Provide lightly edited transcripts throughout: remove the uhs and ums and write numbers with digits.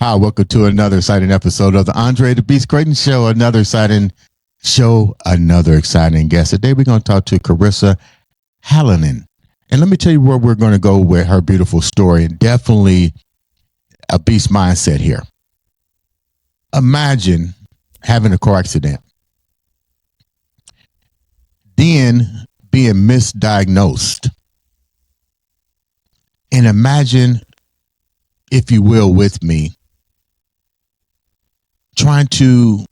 Hi, welcome to another exciting episode of the Andre The Beast Crayton Show. Another exciting show, another exciting guest. Today we're going to talk to Charissa Halonen. And let me tell you where we're going to go with her beautiful story. Definitely a beast mindset here. Imagine having a car accident, then being misdiagnosed. And imagine, if you will, with me, trying to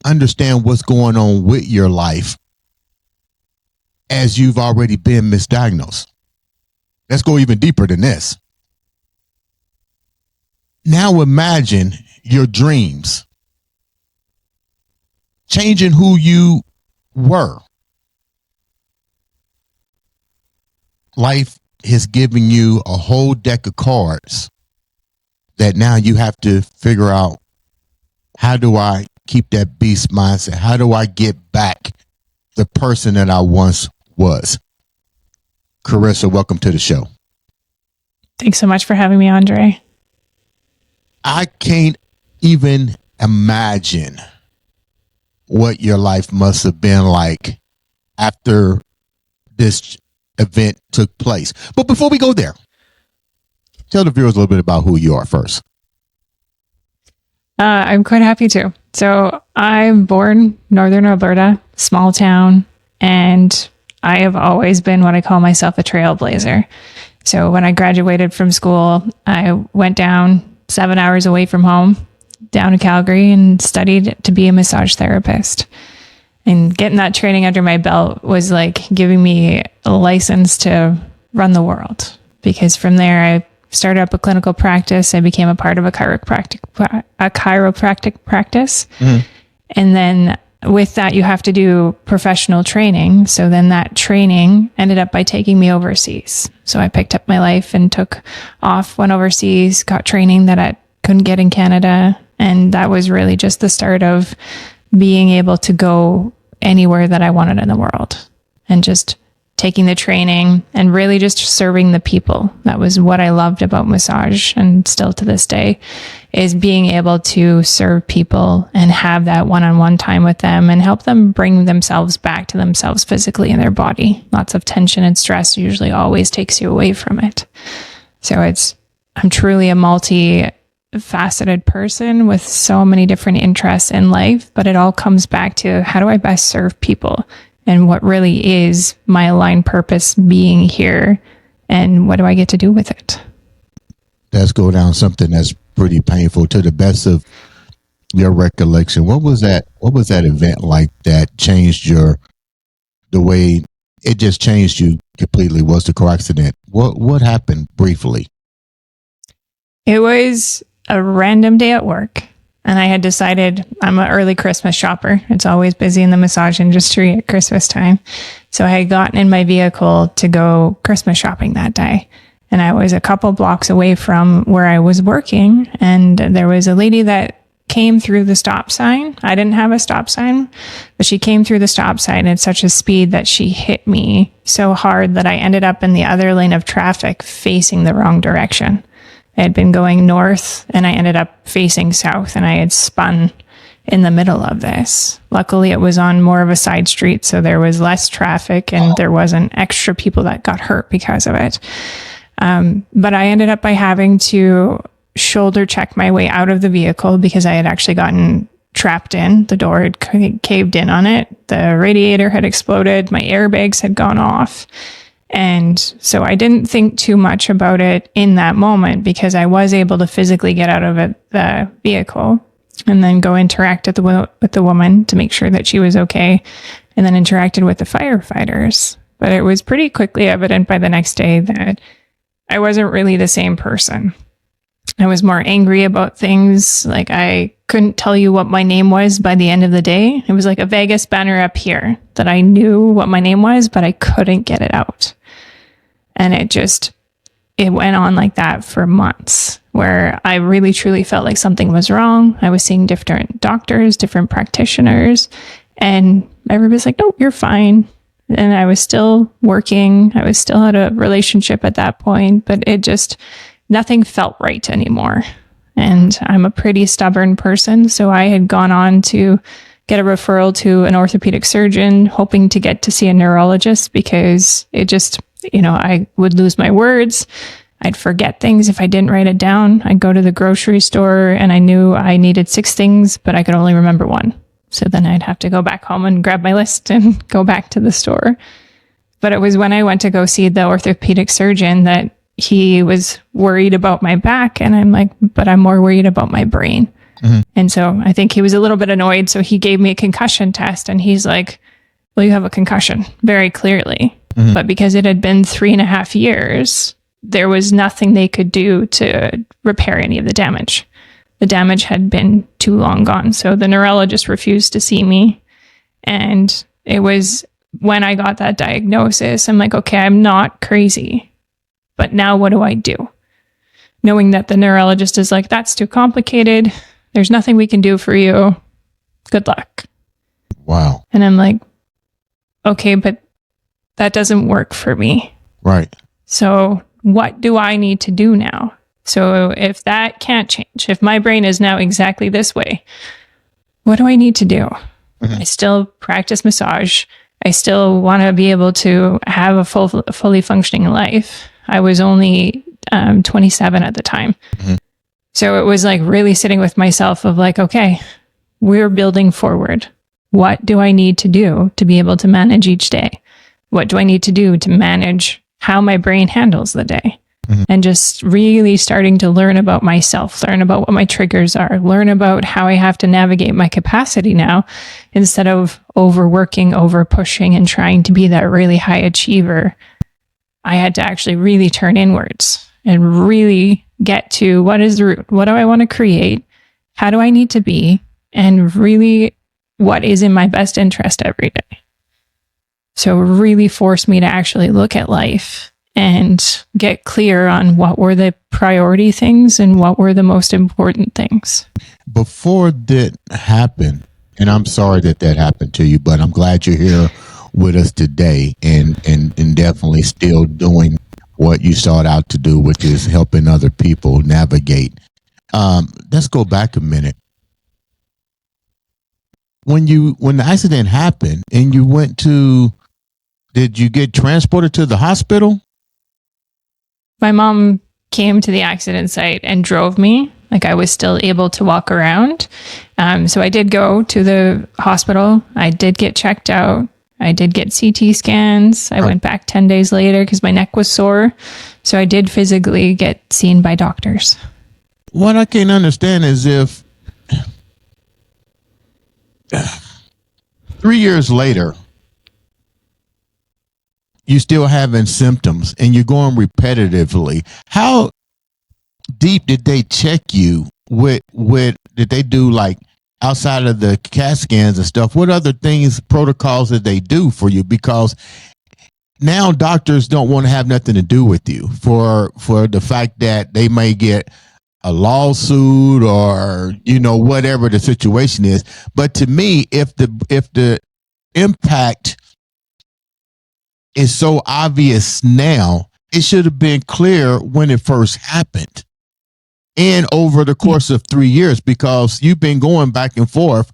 understand what's going on with your life as you've already been misdiagnosed. Let's go even deeper than this. Now imagine your dreams changing who you were. Life has given you a whole deck of cards that now you have to figure out, how do I keep that beast mindset? How do I get back the person that I once was? Charissa, welcome to the show. Thanks so much for having me, Andre. I can't even imagine what your life must have been like after this event took place. But before we go there, tell the viewers a little bit about who you are first. I'm quite happy to. So I'm born Northern Alberta, small town, and I have always been what I call myself a trailblazer. So when I graduated from school, I went down 7 hours away from home, down to Calgary, and studied to be a massage therapist. And getting that training under my belt was like giving me a license to run the world. Because from there, I started up a clinical practice. I became a part of a chiropractic practice. Mm-hmm. And then with that, you have to do professional training. So then that training ended up by taking me overseas. So I picked up my life and took off, went overseas, got training that I couldn't get in Canada. And that was really just the start of being able to go anywhere that I wanted in the world, and just taking the training and really just serving the people. That was what I loved about massage, and still to this day, is being able to serve people and have that one-on-one time with them and help them bring themselves back to themselves physically in their body. Lots of tension and stress usually always takes you away from it. So I'm truly a multi-faceted person with so many different interests in life, but it all comes back to, how do I best serve people? And what really is my aligned purpose being here, and what do I get to do with it? Let's go down something that's pretty painful. To the best of your recollection, what was that event like that changed the way it just changed you completely? Was the car accident? What happened briefly? It was a random day at work. And I had decided, I'm an early Christmas shopper. It's always busy in the massage industry at Christmas time. So I had gotten in my vehicle to go Christmas shopping that day. And I was a couple blocks away from where I was working. And there was a lady that came through the stop sign. I didn't have a stop sign, but she came through the stop sign at such a speed that she hit me so hard that I ended up in the other lane of traffic facing the wrong direction. I had been going north and I ended up facing south, and I had spun in the middle of this. Luckily, it was on more of a side street, so there was less traffic and there wasn't extra people that got hurt because of it. But I ended up by having to shoulder check my way out of the vehicle because I had actually gotten trapped in. The door had caved in on it. The radiator had exploded. My airbags had gone off. And so I didn't think too much about it in that moment because I was able to physically get out of the vehicle and then go interact with the woman to make sure that she was okay, and then interacted with the firefighters. But it was pretty quickly evident by the next day that I wasn't really the same person. I was more angry about things. Like, I couldn't tell you what my name was by the end of the day. It was like a Vegas banner up here that I knew what my name was, but I couldn't get it out. And it went on like that for months, where I really truly felt like something was wrong. I was seeing different doctors, different practitioners, and everybody's like, no, you're fine. And I was still working. I was still had a relationship at that point, but nothing felt right anymore. And I'm a pretty stubborn person. So I had gone on to get a referral to an orthopedic surgeon, hoping to get to see a neurologist because it just, I would lose my words. I'd forget things if I didn't write it down. I'd go to the grocery store and I knew I needed 6 things, but I could only remember 1. So then I'd have to go back home and grab my list and go back to the store. But it was when I went to go see the orthopedic surgeon that he was worried about my back. And I'm like, but I'm more worried about my brain. Mm-hmm. And so I think he was a little bit annoyed. So he gave me a concussion test and he's like, well, you have a concussion very clearly. Mm-hmm. But because it had been 3.5 years, there was nothing they could do to repair any of the damage. The damage had been too long gone. So the neurologist refused to see me. And it was when I got that diagnosis, I'm like, okay, I'm not crazy. But now what do I do? Knowing that the neurologist is like, that's too complicated. There's nothing we can do for you. Good luck. Wow. And I'm like, okay, but that doesn't work for me. Right. So what do I need to do now? So if that can't change, if my brain is now exactly this way, what do I need to do? Mm-hmm. I still practice massage. I still want to be able to have a fully functioning life. I was only 27 at the time. Mm-hmm. So it was like really sitting with myself of like, okay, we're building forward. What do I need to do to be able to manage each day? What do I need to do to manage how my brain handles the day? Mm-hmm. And just really starting to learn about myself, learn about what my triggers are, learn about how I have to navigate my capacity now instead of overworking, over pushing, and trying to be that really high achiever. I had to actually really turn inwards and really get to what is the root? What do I want to create? How do I need to be? And really what is in my best interest every day? So really forced me to actually look at life and get clear on what were the priority things and what were the most important things. Before that happened, and I'm sorry that happened to you, but I'm glad you're here with us today and definitely still doing what you sought out to do, which is helping other people navigate. Let's go back a minute. When the accident happened and you went to, did you get transported to the hospital? My mom came to the accident site and drove me. Like I was still able to walk around. So I did go to the hospital. I did get checked out. I did get CT scans. I went back 10 days later because my neck was sore. So I did physically get seen by doctors. What I can't understand is if 3 years later, you're still having symptoms and you're going repetitively. How deep did they check you? With did they do like outside of the CAT scans and stuff? What other things, protocols did they do for you? Because now doctors don't want to have nothing to do with you for the fact that they may get a lawsuit or whatever the situation is. But to me, if the impact is so obvious now, it should have been clear when it first happened and over the course of 3 years, because you've been going back and forth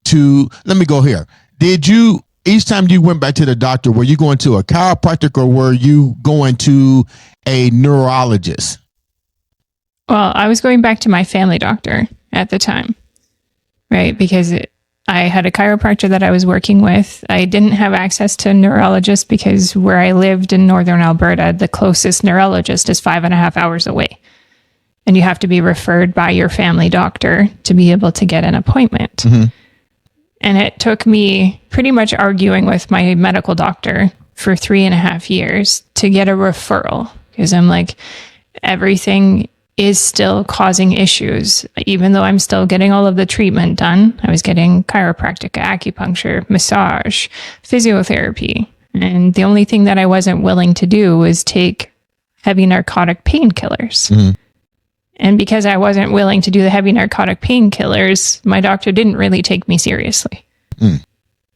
to, let me go here. Did you, each time you went back to the doctor, were you going to a chiropractic or were you going to a neurologist? Well, I was going back to my family doctor at the time, right? Because I had a chiropractor that I was working with. I didn't have access to a neurologist because where I lived in northern Alberta, the closest neurologist is 5.5 hours away. And you have to be referred by your family doctor to be able to get an appointment. Mm-hmm. And it took me pretty much arguing with my medical doctor for 3.5 years to get a referral. Because I'm like, everything is still causing issues, even though I'm still getting all of the treatment done. I was getting chiropractic, acupuncture, massage, physiotherapy. And the only thing that I wasn't willing to do was take heavy narcotic painkillers. Mm-hmm. And because I wasn't willing to do the heavy narcotic painkillers, my doctor didn't really take me seriously. Mm.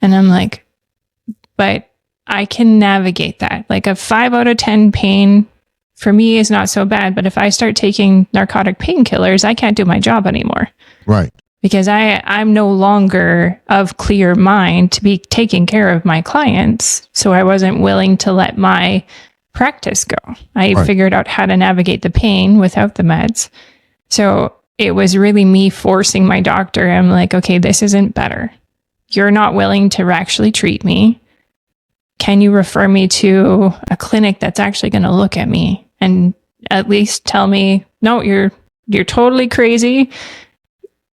And I'm like, but I can navigate that. Like a 5 out of 10 pain for me is not so bad. But if I start taking narcotic painkillers, I can't do my job anymore. Right. Because I'm no longer of clear mind to be taking care of my clients. So I wasn't willing to let my practice go. I figured out how to navigate the pain without the meds. So it was really me forcing my doctor. I'm like, okay, this isn't better. You're not willing to actually treat me. Can you refer me to a clinic that's actually going to look at me and at least tell me, no, you're totally crazy.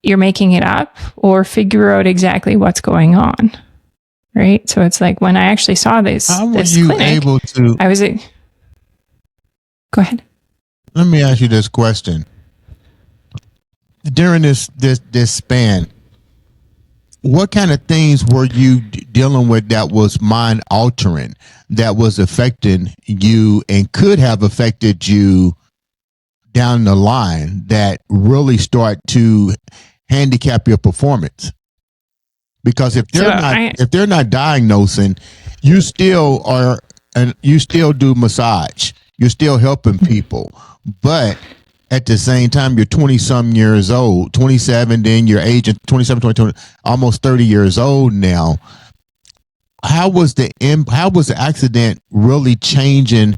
You're making it up, or figure out exactly what's going on. Right. So it's like when I actually saw this, how were you clinic, able to? Go ahead. Let me ask you this question. During this span, what kind of things were you dealing with that was mind altering, that was affecting you and could have affected you down the line, that really start to handicap your performance? Because if they're not diagnosing, you still are, and you still do massage, you're still helping people, but at the same time, you're 20 some years old, 27, then you're aging 27, 20, almost 30 years old now. How was the accident really changing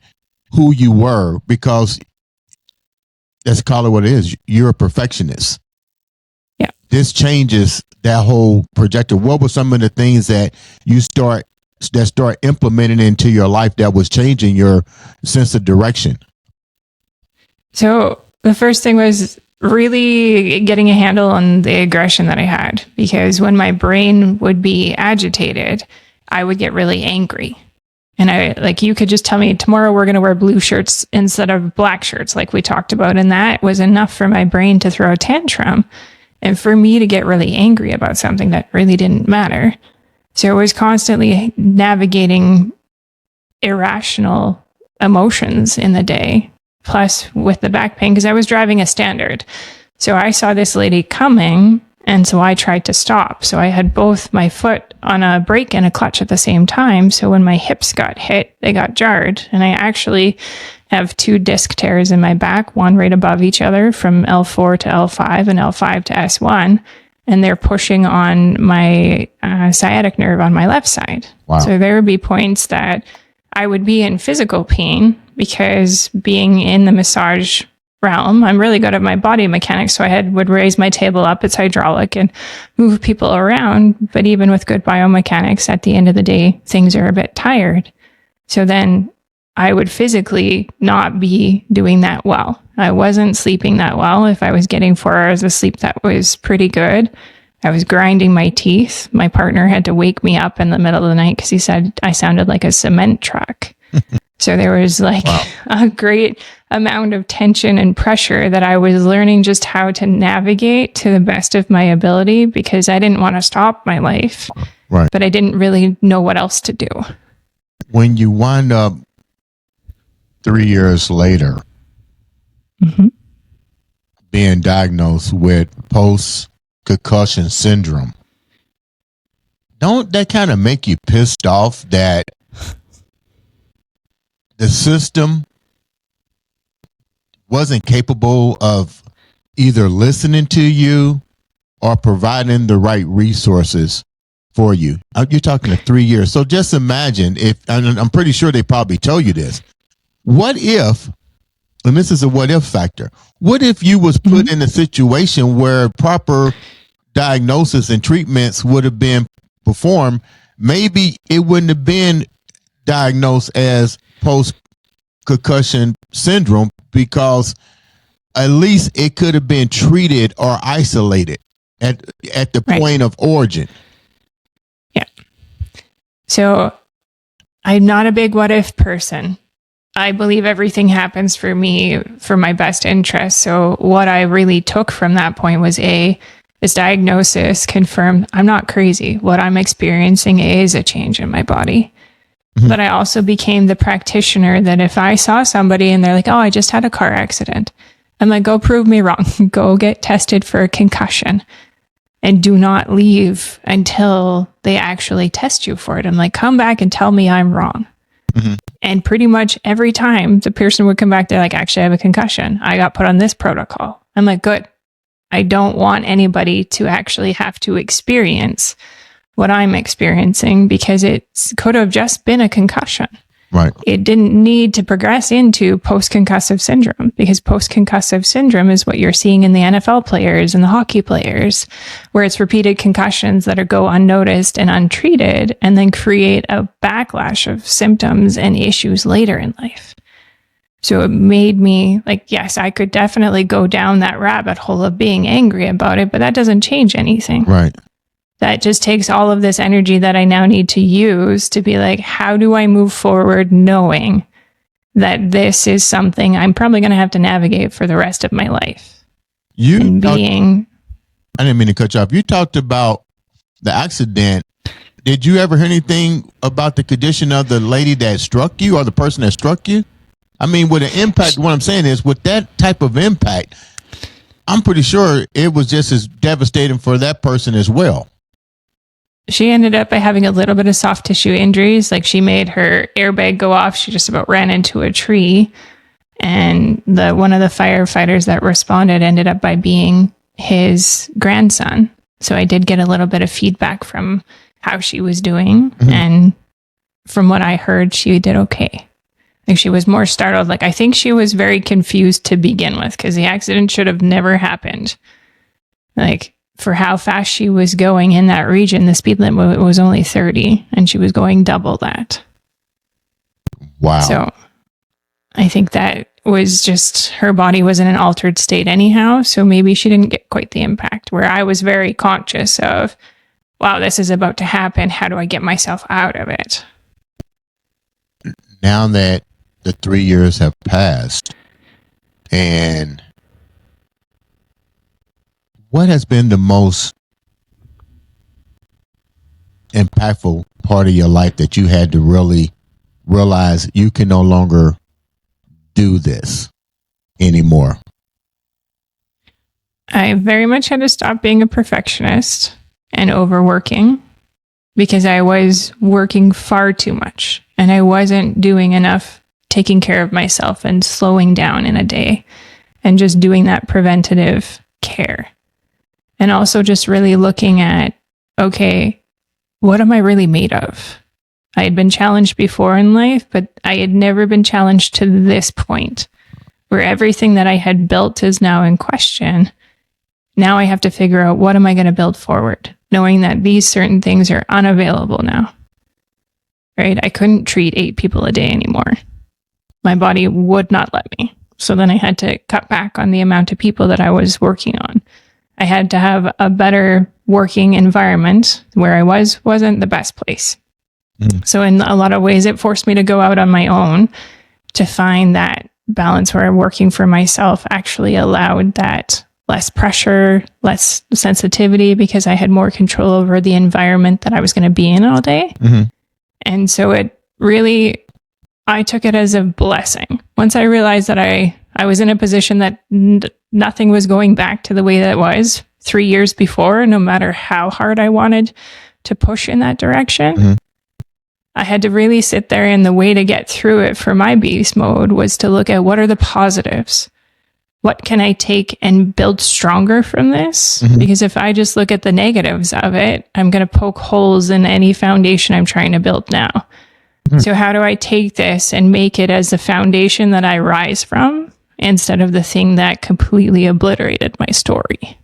who you were? Because let's call it what it is. You're a perfectionist. Yeah. This changes that whole projector. What were some of the things that you start implementing into your life that was changing your sense of direction? So the first thing was really getting a handle on the aggression that I had, because when my brain would be agitated, I would get really angry. And you could just tell me tomorrow we're going to wear blue shirts instead of black shirts, like we talked about. And that was enough for my brain to throw a tantrum and for me to get really angry about something that really didn't matter. So I was constantly navigating irrational emotions in the day, plus with the back pain, because I was driving a Standard. So I saw this lady coming, and so I tried to stop. So I had both my foot on a brake and a clutch at the same time. So when my hips got hit, they got jarred. And I actually have 2 disc tears in my back, one right above each other from L4 to L5 and L5 to S1. And they're pushing on my sciatic nerve on my left side. Wow. So there would be points that I would be in physical pain, because being in the massage realm, I'm really good at my body mechanics. So I would raise my table up, it's hydraulic, and move people around. But even with good biomechanics, at the end of the day, things are a bit tired. So then I would physically not be doing that well. I wasn't sleeping that well. If I was getting 4 hours of sleep, that was pretty good. I was grinding my teeth. My partner had to wake me up in the middle of the night because he said I sounded like a cement truck. So there was a great amount of tension and pressure that I was learning just how to navigate to the best of my ability, because I didn't want to stop my life, but I didn't really know what else to do. When you wind up 3 years later, being diagnosed with post-concussion syndrome, don't that kind of make you pissed off that the system wasn't capable of either listening to you or providing the right resources for you? You're talking to 3 years. So just imagine if, and I'm pretty sure they probably tell you this, what if, and this is a what if factor, what if you was put in a situation where proper diagnosis and treatments would have been performed? Maybe it wouldn't have been diagnosed as post-concussion syndrome, because at least it could have been treated or isolated at the point of origin. Yeah. So I'm not a big what if person. I believe everything happens for me for my best interest. So what I really took from that point was this diagnosis confirmed I'm not crazy. What I'm experiencing is a change in my body. But I also became the practitioner that if I saw somebody and they're like, oh, I just had a car accident, I'm like, go prove me wrong. Go get tested for a concussion and do not leave until they actually test you for it. I'm like, come back and tell me I'm wrong. And pretty much every time the person would come back, they're like, actually, I have a concussion. I got put on this protocol. I'm like, good. I don't want anybody to actually have to experience what I'm experiencing because it could have just been a concussion. Right. It didn't need to progress into post-concussive syndrome because post-concussive syndrome is what you're seeing in the NFL players and the hockey players, where it's repeated concussions that go unnoticed and untreated and then create a backlash of symptoms and issues later in life. So it made me like, yes, I could definitely go down that rabbit hole of being angry about it, but that doesn't change anything. Right. That just takes all of this energy that I now need to use to be like, how do I move forward knowing that this is something I'm probably going to have to navigate for the rest of my life? I didn't mean to cut you off. You talked about the accident. Did you ever hear anything about the condition of the lady that struck you or the person that struck you? I mean, with an impact, what I'm saying is with that type of impact, I'm pretty sure it was just as devastating for that person as well. She ended up by having a little bit of soft tissue injuries. Like she made her airbag go off. She just about ran into a tree. And one of the firefighters that responded ended up by being his grandson. So I did get a little bit of feedback from how she was doing. And from what I heard, she did okay. Like she was more startled. Like I think she was very confused to begin with because the accident should have never happened. Like for how fast she was going in that region, the speed limit was only 30 and she was going double that. Wow. So I think that was just her body was in an altered state anyhow. So maybe she didn't get quite the impact where I was very conscious of, wow, this is about to happen. How do I get myself out of it? Now that the 3 years have passed, and what has been the most impactful part of your life that you had to really realize you can no longer do this anymore? I very much had to stop being a perfectionist and overworking because I was working far too much and I wasn't doing enough taking care of myself and slowing down in a day and just doing that preventative care. And also just really looking at, okay, what am I really made of? I had been challenged before in life, but I had never been challenged to this point where everything that I had built is now in question. Now I have to figure out what am I going to build forward, knowing that these certain things are unavailable now, right? I couldn't treat 8 people a day anymore. My body would not let me. So then I had to cut back on the amount of people that I was working on. I had to have a better working environment where I wasn't the best place. So in a lot of ways, it forced me to go out on my own to find that balance where working for myself actually allowed that less pressure, less sensitivity, because I had more control over the environment that I was going to be in all day. And so it really, I took it as a blessing. Once I realized that I was in a position that nothing was going back to the way that it was 3 years before, no matter how hard I wanted to push in that direction. I had to really sit there, and the way to get through it for my beast mode was to look at what are the positives? What can I take and build stronger from this? Because if I just look at the negatives of it, I'm going to poke holes in any foundation I'm trying to build now. So how do I take this and make it as the foundation that I rise from instead of the thing that completely obliterated my story?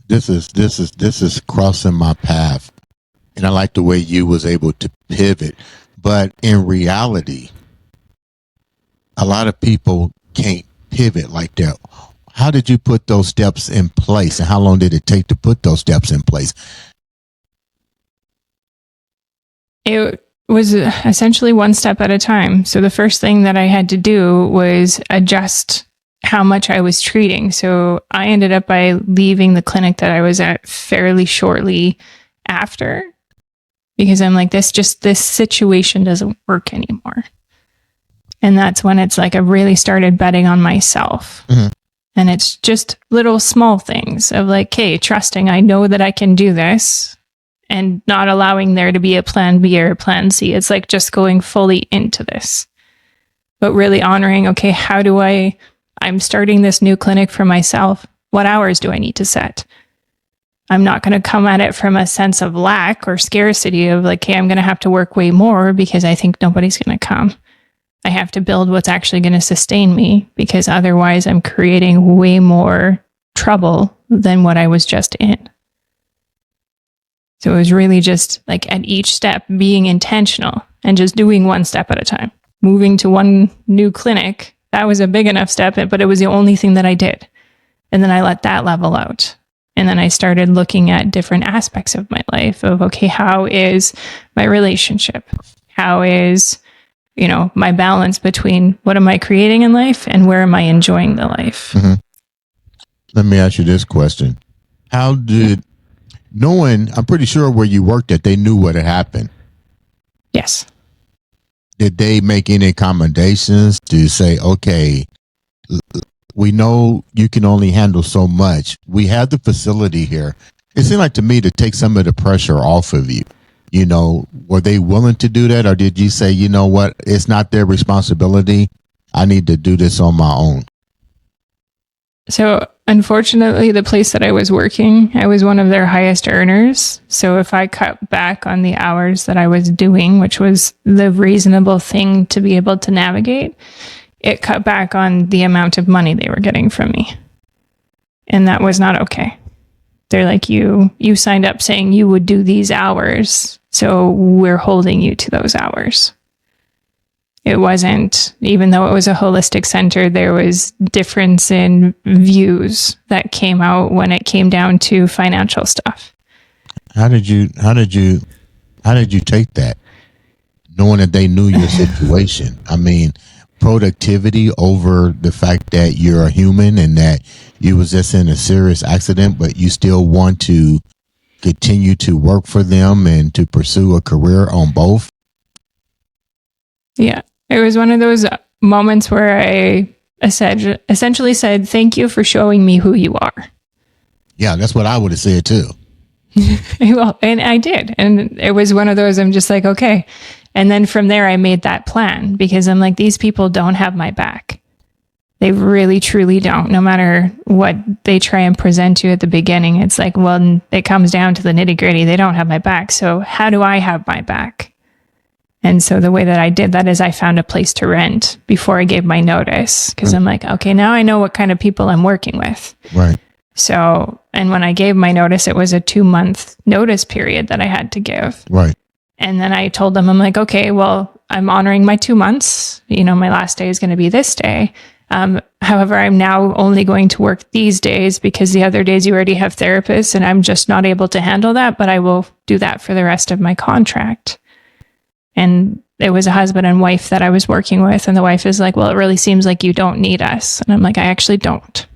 This is crossing my path. And I like the way you was able to pivot. But in reality, a lot of people can't pivot like that. How did you put those steps in place? And how long did it take to put those steps in place? It was essentially one step at a time. So the first thing that I had to do was adjust how much I was treating. So I ended up by leaving the clinic that I was at fairly shortly after, because I'm like, this situation doesn't work anymore. And that's when it's like I really started betting on myself. And it's just little small things of like, hey, trusting, I know that I can do this. and not allowing there to be a plan B or a plan C. It's like just going fully into this, but really honoring, okay, I'm starting this new clinic for myself. What hours do I need to set? I'm not going to come at it from a sense of lack or scarcity of like, hey, I'm going to have to work way more because I think nobody's going to come. I have to build what's actually going to sustain me, because otherwise I'm creating way more trouble than what I was just in. So it was really just like at each step being intentional and just doing one step at a time. Moving to one new clinic, that was a big enough step, but it was the only thing that I did. And then I let that level out. And then I started looking at different aspects of my life of, okay, how is my relationship? How is, my balance between what am I creating in life and where am I enjoying the life? Mm-hmm. Let me ask you this question. How did, I'm pretty sure where you worked at, they knew what had happened. Yes. Did they make any accommodations to say, okay, we know you can only handle so much. We have the facility here. It seemed like to me to take some of the pressure off of you. Were they willing to do that? Or did you say, you know what, it's not their responsibility. I need to do this on my own. So unfortunately, the place that I was working, I was one of their highest earners. So if I cut back on the hours that I was doing, which was the reasonable thing to be able to navigate, it cut back on the amount of money they were getting from me. And that was not okay. They're like, you signed up saying you would do these hours, so we're holding you to those hours. It wasn't, even though it was a holistic center, there was difference in views that came out when it came down to financial stuff. How did you take that, knowing that they knew your situation? I mean, productivity over the fact that you're a human and that you was just in a serious accident, but you still want to continue to work for them and to pursue a career on both? Yeah, it was one of those moments where I essentially said, thank you for showing me who you are. Yeah, that's what I would have said too. Well, and I did. And it was one of those, I'm just like, okay. And then from there, I made that plan because I'm like, these people don't have my back. They really, truly don't. No matter what they try and present you at the beginning, it's like, well, it comes down to the nitty gritty. They don't have my back. So how do I have my back? And so the way that I did that is I found a place to rent before I gave my notice. Because I'm like, okay, now I know what kind of people I'm working with. Right. So, and when I gave my notice, it was a 2-month notice period that I had to give. Right. And then I told them, I'm like, okay, well, I'm honoring my 2 months. My last day is going to be this day. However, I'm now only going to work these days because the other days you already have therapists and I'm just not able to handle that, but I will do that for the rest of my contract. And it was a husband and wife that I was working with. And the wife is like, well, it really seems like you don't need us. And I'm like, I actually don't.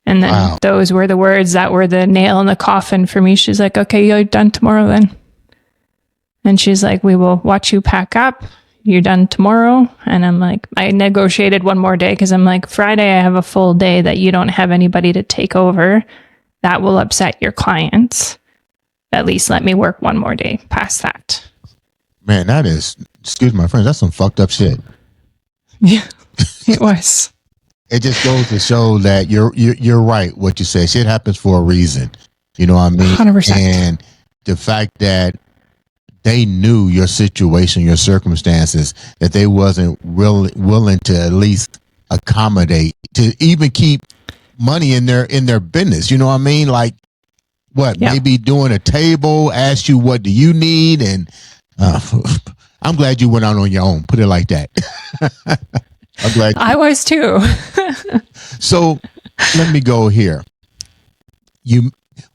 And then Those were the words that were the nail in the coffin for me. She's like, okay, you're done tomorrow then. And she's like, we will watch you pack up. You're done tomorrow. And I'm like, I negotiated one more day because I'm like, Friday, I have a full day that you don't have anybody to take over. That will upset your clients. At least let me work one more day past that. Man, that is, excuse my friends, that's some fucked up shit. Yeah, it was. It just goes to show that you're right. What you say, shit happens for a reason. You know what I mean? 100%. And the fact that they knew your situation, your circumstances, that they wasn't really willing to at least accommodate, to even keep money in their business. You know what I mean? Like what? Yeah. Maybe doing a table, ask you what do you need, and I'm glad you went out on your own. Put it like that. I'm glad I was too. So let me go here.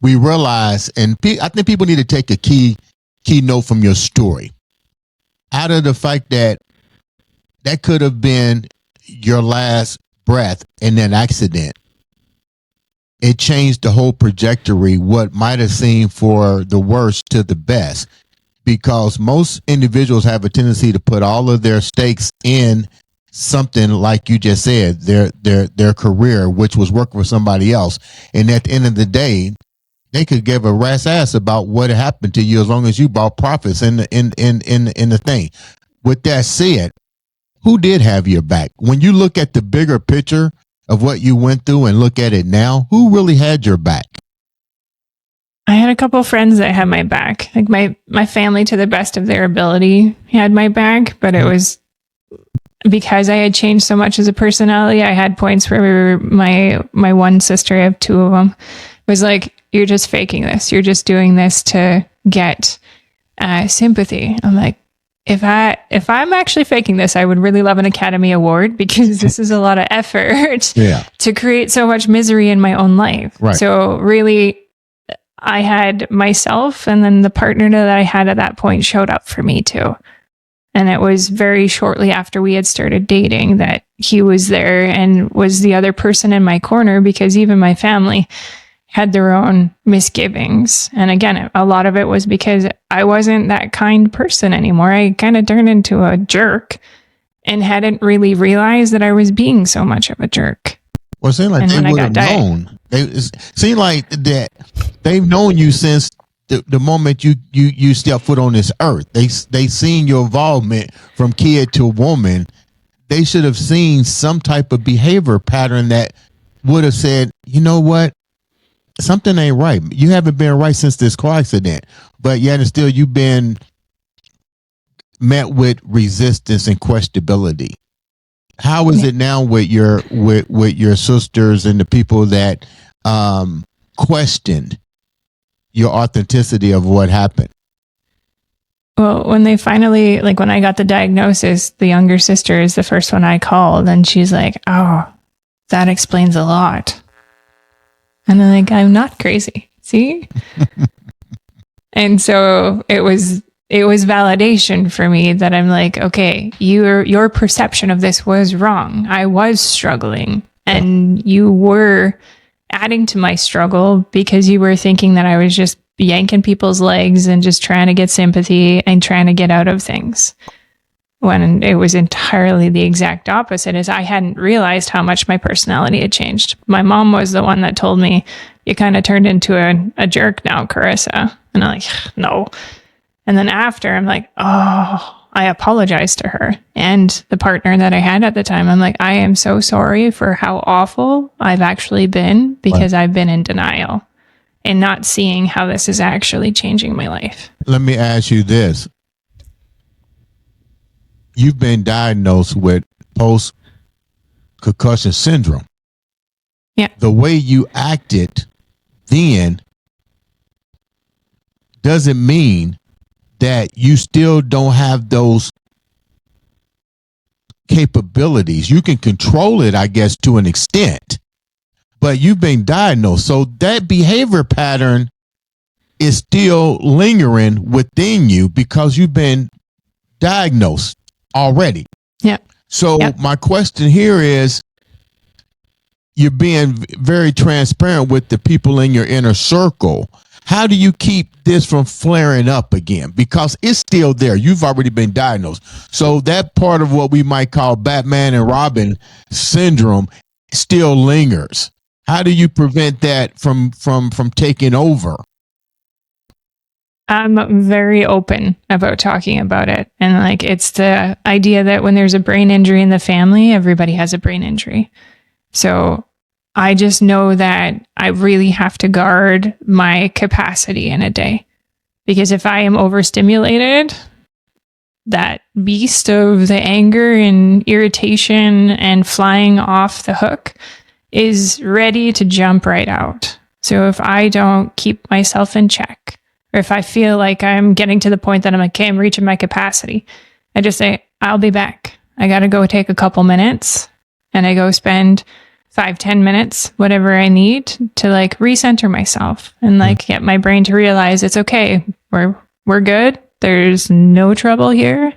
We realize, and I think people need to take a key note from your story. Out of the fact that could have been your last breath in an accident, it changed the whole trajectory. What might have seemed for the worst to the best, because most individuals have a tendency to put all of their stakes in something like you just said, their career, which was working for somebody else. And at the end of the day, they could give a rat's ass about what happened to you as long as you brought profits in the thing. With that said, who did have your back? When you look at the bigger picture of what you went through and look at it now, who really had your back? I had a couple of friends that had my back. Like my family, to the best of their ability, had my back, but it was because I had changed so much as a personality. I had points where my one sister, I have two of them, was like, "You're just faking this. You're just doing this to get sympathy." I'm like, if I'm actually faking this, I would really love an Academy Award, because this is a lot of effort to create so much misery in my own life. Right. So really, I had myself, and then the partner that I had at that point showed up for me too. And it was very shortly after we had started dating that he was there and was the other person in my corner, because even my family had their own misgivings. And again, a lot of it was because I wasn't that kind person anymore. I kind of turned into a jerk and hadn't really realized that I was being so much of a jerk. Well, it seemed like they would have known. It seemed like that they've known you since the moment you step foot on this earth. They seen your involvement from kid to woman. They should have seen some type of behavior pattern that would have said, you know what, something ain't right. You haven't been right since this car accident, but yet and still you've been met with resistance and questionability. How is it now with your sisters and the people that questioned your authenticity of what happened? Well, when they finally, like when I got the diagnosis, the younger sister is the first one I called, and she's like, "Oh, that explains a lot." And I'm like, "I'm not crazy, see?" And so it was validation for me that I'm like, okay, your perception of this was wrong. I was struggling, and you were adding to my struggle because you were thinking that I was just yanking people's legs and just trying to get sympathy and trying to get out of things, when it was entirely the exact opposite. Is I hadn't realized how much my personality had changed. My mom was the one that told me, "You kind of turned into a jerk now, Charissa." And I'm like, "No." And then after, I'm like, oh, I apologized to her and the partner that I had at the time. I'm like, "I am so sorry for how awful I've actually been, because I've been in denial and not seeing how this is actually changing my life." Let me ask you this. You've been diagnosed with post-concussion syndrome. Yeah. The way you acted then doesn't mean that you still don't have those capabilities. You can control it, I guess, to an extent, but you've been diagnosed. So that behavior pattern is still lingering within you because you've been diagnosed already. Yeah. So my question here is, you're being very transparent with the people in your inner circle. How do you keep this from flaring up again? Because it's still there. You've already been diagnosed. So that part of what we might call Batman and Robin syndrome still lingers. How do you prevent that from taking over? I'm very open about talking about it. And like, it's the idea that when there's a brain injury in the family, everybody has a brain injury. So I just know that I really have to guard my capacity in a day, because if I am overstimulated, that beast of the anger and irritation and flying off the hook is ready to jump right out. So if I don't keep myself in check, or if I feel like I'm getting to the point that I'm like, okay, I'm reaching my capacity, I just say, "I'll be back. I got to go take a couple minutes." And I go spend 5-10 minutes, whatever I need to like recenter myself and like get my brain to realize it's okay. We're good. There's no trouble here.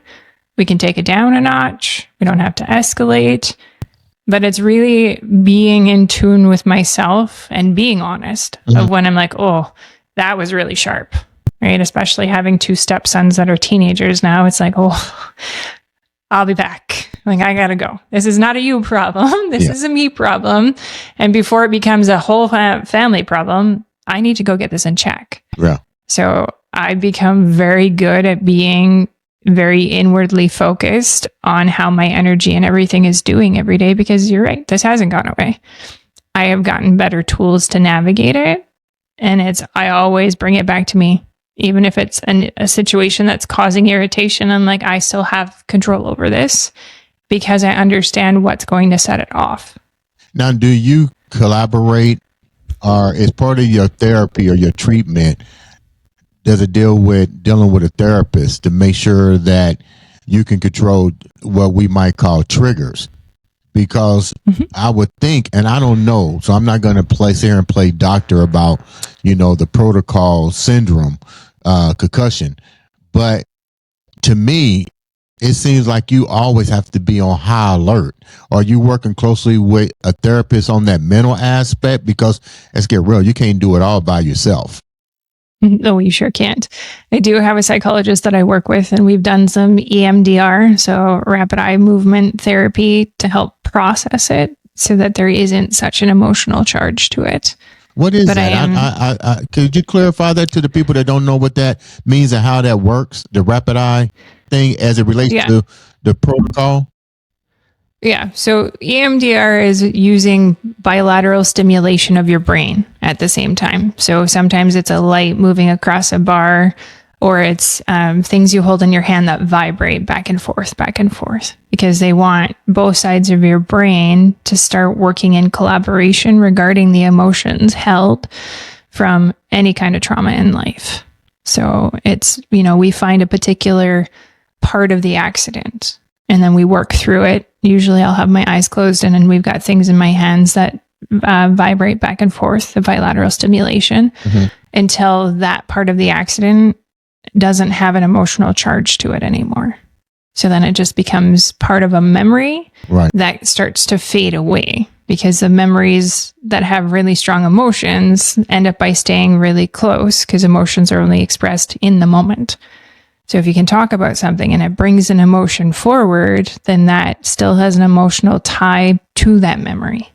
We can take it down a notch. We don't have to escalate. But it's really being in tune with myself and being honest of when I'm like, oh, that was really sharp, right? Especially having 2 stepsons that are teenagers now. It's like, oh, I'll be back. Like, I gotta go. This is not a you problem. This is a me problem. And before it becomes a whole family problem, I need to go get this in check. Yeah. So I become very good at being very inwardly focused on how my energy and everything is doing every day, because you're right, this hasn't gone away. I have gotten better tools to navigate it. And I always bring it back to me, even if it's a situation that's causing irritation. I'm like, I still have control over this because I understand what's going to set it off. Now, do you collaborate, or is part of your therapy or your treatment, does it dealing with a therapist to make sure that you can control what we might call triggers? Because I would think, and I don't know, so I'm not going to sit here and play doctor about, the protocol syndrome, concussion. But to me, it seems like you always have to be on high alert. Are you working closely with a therapist on that mental aspect? Because let's get real, you can't do it all by yourself. No, you sure can't. I do have a psychologist that I work with, and we've done some EMDR, so rapid eye movement therapy, to help process it so that there isn't such an emotional charge to it. What is that? Could you clarify that to the people that don't know what that means and how that works, the rapid eye thing, as it relates to the protocol? Yeah. So EMDR is using bilateral stimulation of your brain at the same time. So sometimes it's a light moving across a bar, or it's things you hold in your hand that vibrate back and forth, because they want both sides of your brain to start working in collaboration regarding the emotions held from any kind of trauma in life. So it's, we find a particular part of the accident, and then we work through it. Usually I'll have my eyes closed, and then we've got things in my hands that vibrate back and forth, the bilateral stimulation, until that part of the accident doesn't have an emotional charge to it anymore. So then it just becomes part of a memory that starts to fade away, because the memories that have really strong emotions end up by staying really close, because emotions are only expressed in the moment. So if you can talk about something and it brings an emotion forward, then that still has an emotional tie to that memory.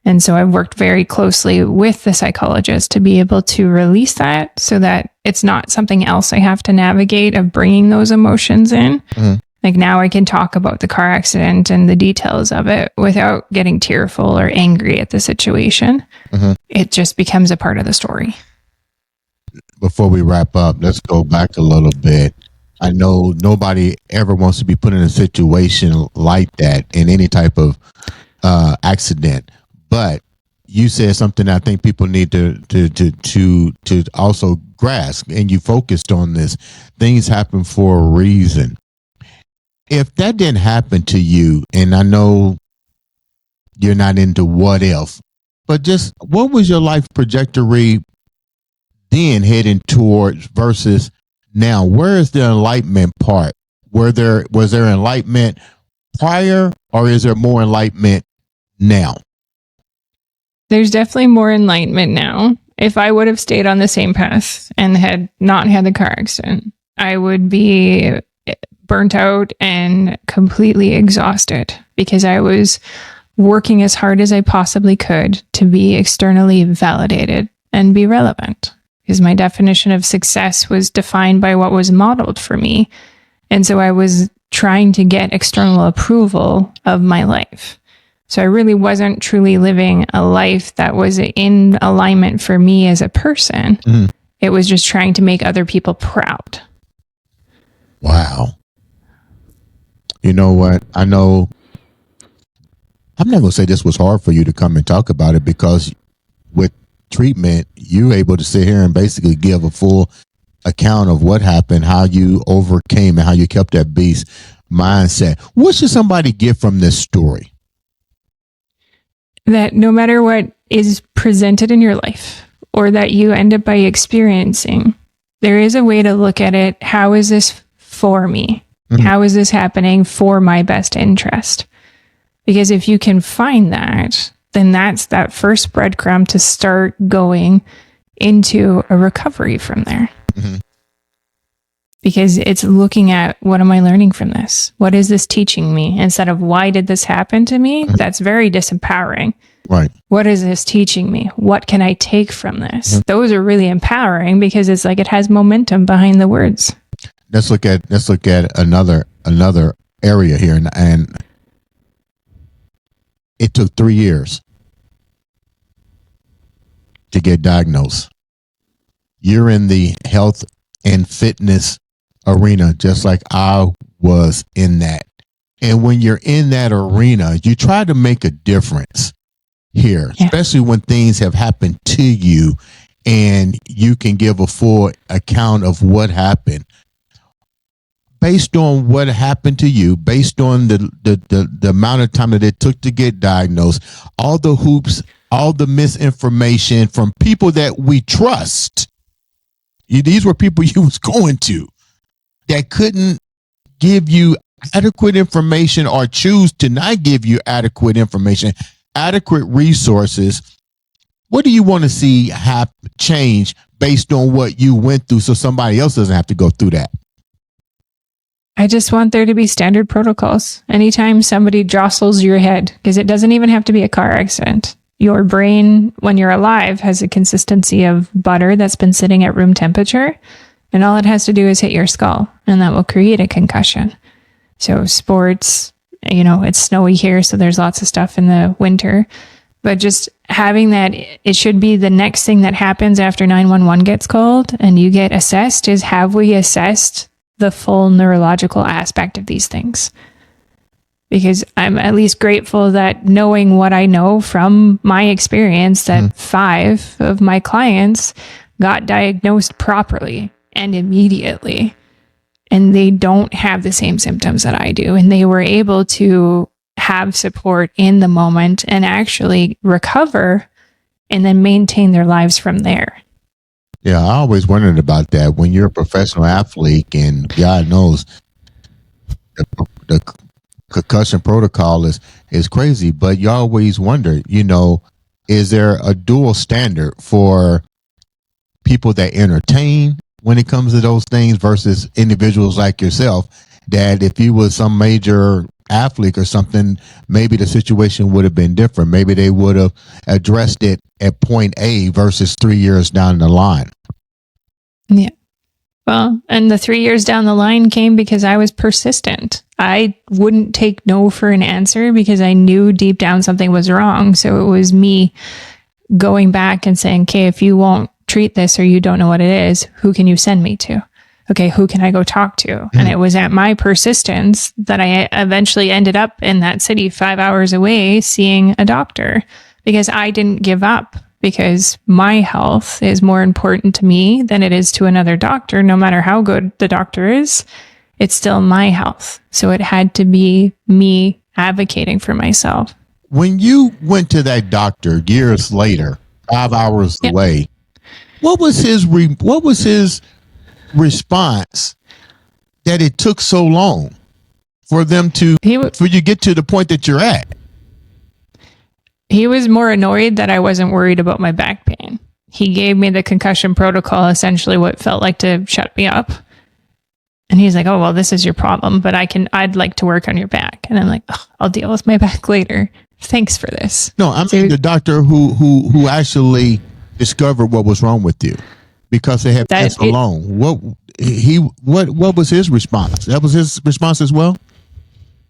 And so I've worked very closely with the psychologist to be able to release that, so that it's not something else I have to navigate of bringing those emotions in. Like now I can talk about the car accident and the details of it without getting tearful or angry at the situation. It just becomes a part of the story. Before we wrap up, let's go back a little bit. I know nobody ever wants to be put in a situation like that in any type of accident, but you said something I think people need to also grasp, and you focused on this. Things happen for a reason. If that didn't happen to you, and I know you're not into what if, but just what was your life trajectory then heading towards versus now? Where is the enlightenment part? Was there enlightenment prior, or is there more enlightenment now? There's definitely more enlightenment now. If I would have stayed on the same path and had not had the car accident, I would be burnt out and completely exhausted, because I was working as hard as I possibly could to be externally validated and be relevant, because my definition of success was defined by what was modeled for me. And so I was trying to get external approval of my life. So I really wasn't truly living a life that was in alignment for me as a person. It was just trying to make other people proud. Wow. You know what? I know I'm not going to say this was hard for you to come and talk about it, because with treatment, you're able to sit here and basically give a full account of what happened, how you overcame, and how you kept that beast mindset. What should somebody get from this story? That no matter what is presented in your life, or that you end up by experiencing, there is a way to look at it. How is this for me? How is this happening for my best interest? Because if you can find that, then that's that first breadcrumb to start going into a recovery from there. Because it's looking at, what am I learning from this? What is this teaching me? Instead of, why did this happen to me? That's very disempowering. Right. What is this teaching me? What can I take from this? Mm-hmm. Those are really empowering because it's like it has momentum behind the words. Let's look at another area here, and it took 3 years to get diagnosed. You're in the health and fitness arena, just like I was in that. And when you're in that arena, you try to make a difference here, especially when things have happened to you and you can give a full account of what happened. Based on what happened to you, based on the amount of time that it took to get diagnosed, all the hoops, all the misinformation from people that we trust. These were people you was going to that couldn't give you adequate information or choose to not give you adequate information, adequate resources. What do you want to see change based on what you went through so somebody else doesn't have to go through that? I just want there to be standard protocols. Anytime somebody jostles your head, because it doesn't even have to be a car accident. Your brain, when you're alive, has a consistency of butter that's been sitting at room temperature, and all it has to do is hit your skull, and that will create a concussion. So sports, it's snowy here, so there's lots of stuff in the winter. But just having that, it should be the next thing that happens after 911 gets called and you get assessed is, have we assessed the full neurological aspect of these things? Because I'm at least grateful that knowing what I know from my experience, that 5 of my clients got diagnosed properly and immediately. And they don't have the same symptoms that I do. And they were able to have support in the moment and actually recover and then maintain their lives from there. Yeah, I always wondered about that. When you're a professional athlete, and God knows the concussion protocol is crazy, but you always wonder, is there a dual standard for people that entertain when it comes to those things versus individuals like yourself, that if you was some major athlete or something, maybe the situation would have been different. Maybe they would have addressed it at point A versus 3 years down the line. Yeah. Well, and the 3 years down the line came because I was persistent. I wouldn't take no for an answer because I knew deep down something was wrong. So it was me going back and saying, okay, if you won't treat this or you don't know what it is, who can you send me to? Okay, who can I go talk to? And it was at my persistence that I eventually ended up in that city 5 hours away seeing a doctor, because I didn't give up, because my health is more important to me than it is to another doctor. No matter how good the doctor is, it's still my health. So it had to be me advocating for myself. When you went to that doctor years later, 5 hours away, what was his response that it took so long for them for you to get to the point that you're at? He was more annoyed that I wasn't worried about my back pain. He gave me the concussion protocol, essentially what felt like to shut me up. And he's like, oh, well, this is your problem, but I'd like to work on your back. And I'm like, I'll deal with my back later. Thanks for this. No, I mean the doctor who actually discovered what was wrong with you, because they had passed along. What was his response? That was his response as well?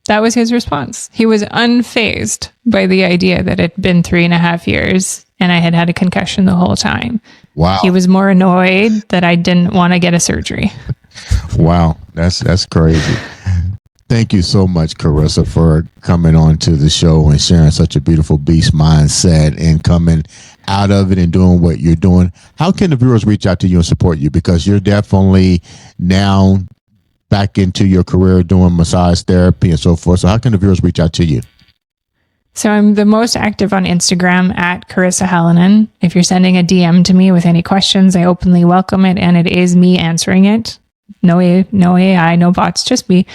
That was his response. He was unfazed by the idea that it had been 3.5 years and I had had a concussion the whole time. Wow. He was more annoyed that I didn't want to get a surgery. Wow. That's crazy. Thank you so much, Charissa, for coming on to the show and sharing such a beautiful beast mindset and coming out of it and doing what you're doing. How can the viewers reach out to you and support you? Because you're definitely now back into your career doing massage therapy and so forth. So how can the viewers reach out to you? So I'm the most active on Instagram at Charissa Halonen. If you're sending a DM to me with any questions, I openly welcome it, and it is me answering it. No AI, no bots, just me.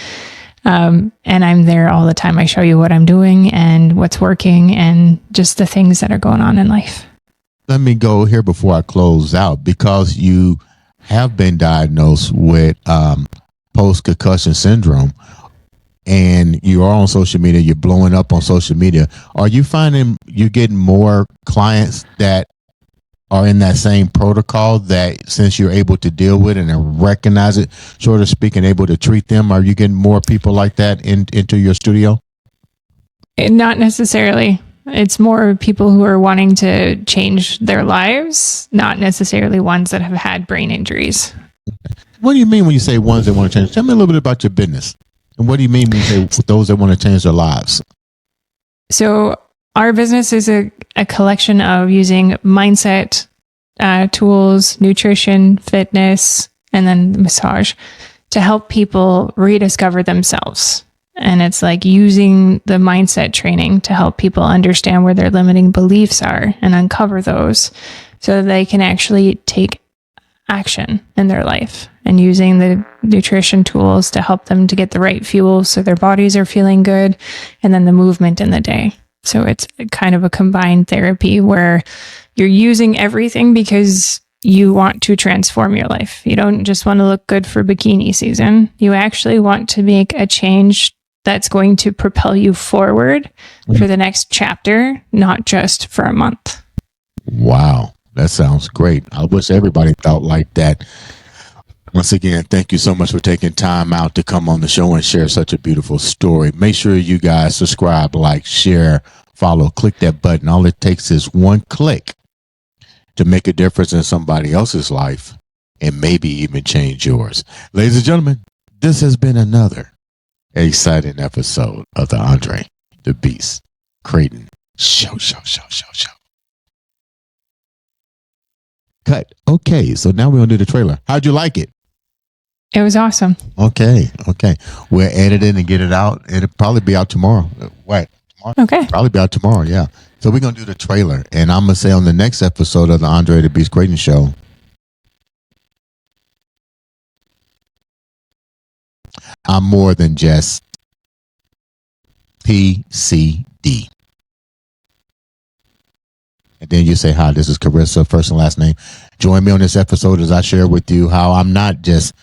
And I'm there all the time. I show you what I'm doing and what's working and just the things that are going on in life. Let me go here before I close out, because you have been diagnosed with post-concussion syndrome, and you are on social media, you're blowing up on social media. Are you finding you're getting more clients that are in that same protocol that since you're able to deal with it and recognize it, so to speak, and able to treat them? Are you getting more people like that into your studio? Not necessarily. It's more people who are wanting to change their lives, not necessarily ones that have had brain injuries. What do you mean when you say ones that want to change? Tell me a little bit about your business. And what do you mean when you say those that want to change their lives? So our business is a collection of using mindset tools, nutrition, fitness, and then massage to help people rediscover themselves. And it's like using the mindset training to help people understand where their limiting beliefs are and uncover those so that they can actually take action in their life, and using the nutrition tools to help them to get the right fuel so their bodies are feeling good, and then the movement in the day. So it's kind of a combined therapy where you're using everything because you want to transform your life. You don't just want to look good for bikini season. You actually want to make a change that's going to propel you forward for the next chapter, not just for a month. Wow. That sounds great. I wish everybody thought like that. Once again, thank you so much for taking time out to come on the show and share such a beautiful story. Make sure you guys subscribe, like, share, follow, click that button. All it takes is one click to make a difference in somebody else's life and maybe even change yours. Ladies and gentlemen, this has been another exciting episode of the Andre the Beast Crayton Show. Cut. Okay, so now we're going to do the trailer. How'd you like it? It was awesome. Okay. We'll edit it and get it out. It'll probably be out tomorrow. What? Tomorrow? Okay. Probably be out tomorrow, yeah. So we're going to do the trailer. And I'm going to say on the next episode of the Andre the Beast Crayton Show, I'm more than just PCD. And then you say, hi, this is Charissa, first and last name. Join me on this episode as I share with you how I'm not just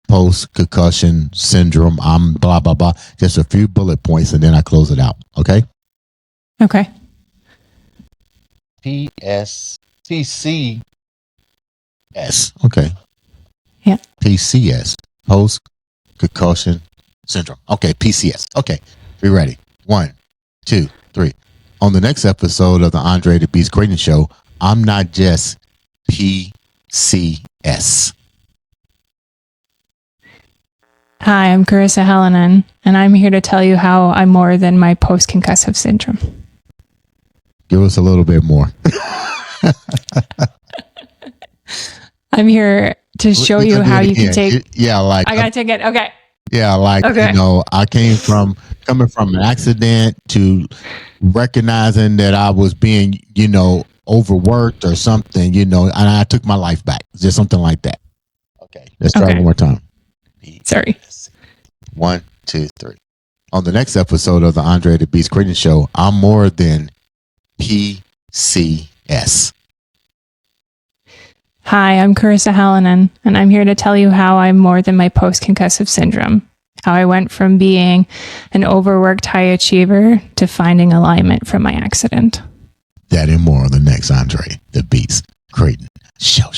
post-concussion syndrome. I'm blah, blah, blah. Just a few bullet points, and then I close it out. Okay? Okay. PCS. Okay. Yeah. PCS. Post-concussion syndrome. Okay, PCS. Okay. Be ready. 1, 2, 3. On the next episode of the Andre the Beast Crayton Show, I'm not just PCS. Hi, I'm Charissa Halonen, and I'm here to tell you how I'm more than my post-concussive syndrome. Give us a little bit more. I'm here to show you how you can take... I got to take it. Okay. Yeah, okay. I came from coming from an accident to recognizing that I was being, overworked or something, and I took my life back. Just something like that. Okay. Let's try one more time. Sorry. 1, 2, 3. On the next episode of the Andre the Beast Crayton Show, I'm more than PCS. Hi, I'm Charissa Halonen, and I'm here to tell you how I'm more than my post-concussive syndrome. How I went from being an overworked high achiever to finding alignment from my accident. That and more on the next Andre the Beast Crayton Show.